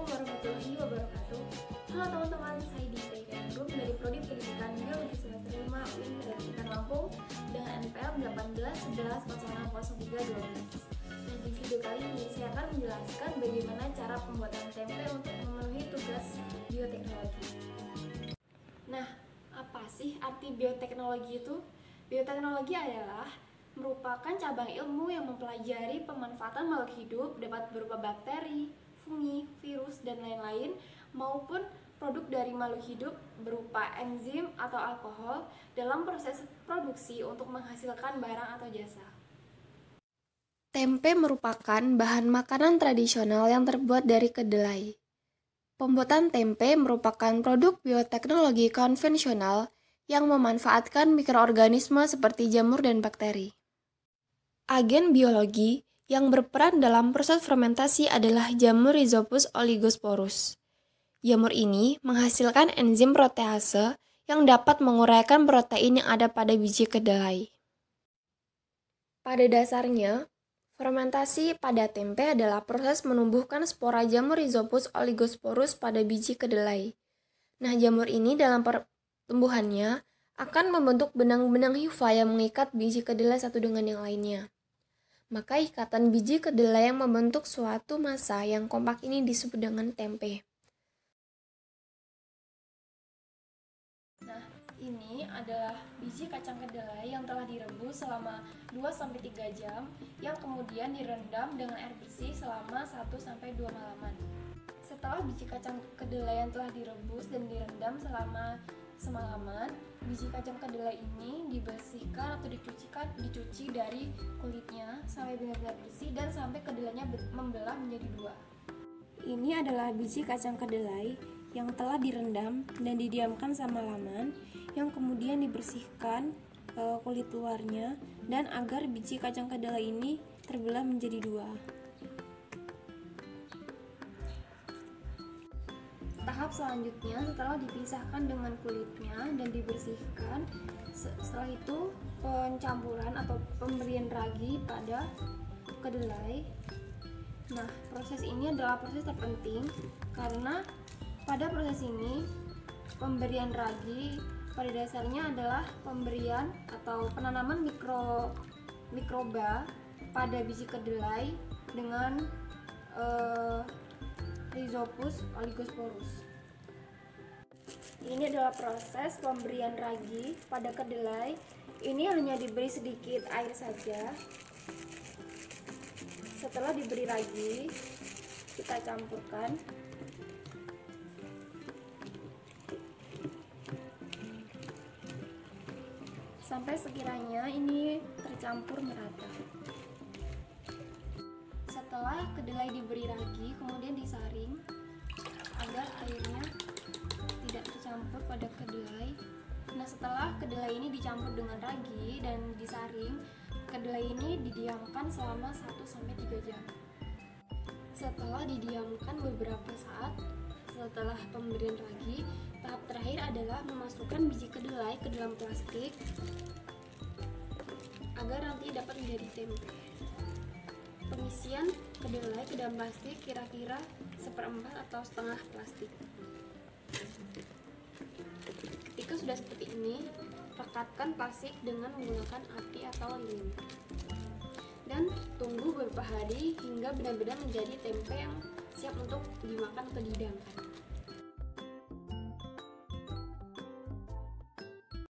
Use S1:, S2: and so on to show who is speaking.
S1: warahmatullahi wabarakatuh. Halo teman-teman, saya Dita Group dari Prodi Pendidikan Biologi semester 5 UIN Universitas Lampung dengan NPM 1811060312. Nah, di video kali ini saya akan menjelaskan bagaimana cara pembuatan tempe untuk memenuhi tugas bioteknologi. Nah, apa sih arti bioteknologi itu? Bioteknologi adalah merupakan cabang ilmu yang mempelajari pemanfaatan makhluk hidup dapat berupa bakteri, fungi, virus, dan lain-lain maupun produk dari makhluk hidup berupa enzim atau alkohol dalam proses produksi untuk menghasilkan barang atau jasa.
S2: Tempe merupakan bahan makanan tradisional yang terbuat dari kedelai. Pembuatan tempe merupakan produk bioteknologi konvensional yang memanfaatkan mikroorganisme seperti jamur dan bakteri. Agen biologi yang berperan dalam proses fermentasi adalah jamur Rhizopus oligosporus. Jamur ini menghasilkan enzim protease yang dapat menguraikan protein yang ada pada biji kedelai. Pada dasarnya, fermentasi pada tempe adalah proses menumbuhkan spora jamur Rhizopus oligosporus pada biji kedelai. Nah, jamur ini dalam pertumbuhannya akan membentuk benang-benang hifa yang mengikat biji kedelai satu dengan yang lainnya. Maka ikatan biji kedelai yang membentuk suatu massa yang kompak ini disebut dengan tempe.
S1: Nah, ini adalah biji kacang kedelai yang telah direbus selama 2-3 jam yang kemudian direndam dengan air bersih selama 1-2 malaman. Setelah biji kacang kedelai yang telah direbus dan direndam selama semalaman, biji kacang kedelai ini dibersihkan atau dicuci dari kulitnya sampai benar-benar bersih dan sampai kedelainya membelah menjadi dua. Ini adalah biji kacang kedelai yang telah direndam dan didiamkan semalaman, yang kemudian dibersihkan kulit luarnya dan agar biji kacang kedelai ini terbelah menjadi dua. Tahap selanjutnya, setelah dipisahkan dengan kulitnya dan dibersihkan, setelah itu pencampuran atau pemberian ragi pada kedelai. Nah, proses ini adalah proses terpenting karena pada proses ini pemberian ragi pada dasarnya adalah pemberian atau penanaman mikroba pada biji kedelai dengan Rhizopus oligosporus. Ini adalah proses pemberian ragi pada kedelai. Ini hanya diberi sedikit air saja. Setelah diberi ragi, kita campurkan. Sampai sekiranya ini tercampur merata. Setelah kedelai diberi ragi, kemudian disaring agar airnya tidak tercampur pada kedelai. Nah, setelah kedelai ini dicampur dengan ragi dan disaring, kedelai ini didiamkan selama 1-3 jam. Setelah didiamkan beberapa saat setelah pemberian ragi, tahap terakhir adalah memasukkan biji kedelai ke dalam plastik agar nanti dapat menjadi tempe. Pengisian kedelai ke dalam plastik kira-kira 1/4 atau setengah plastik. Ketika sudah seperti ini, rekatkan plastik dengan menggunakan api atau lilin dan tunggu beberapa hari hingga benar-benar menjadi tempe yang siap untuk dimakan atau dihidangkan.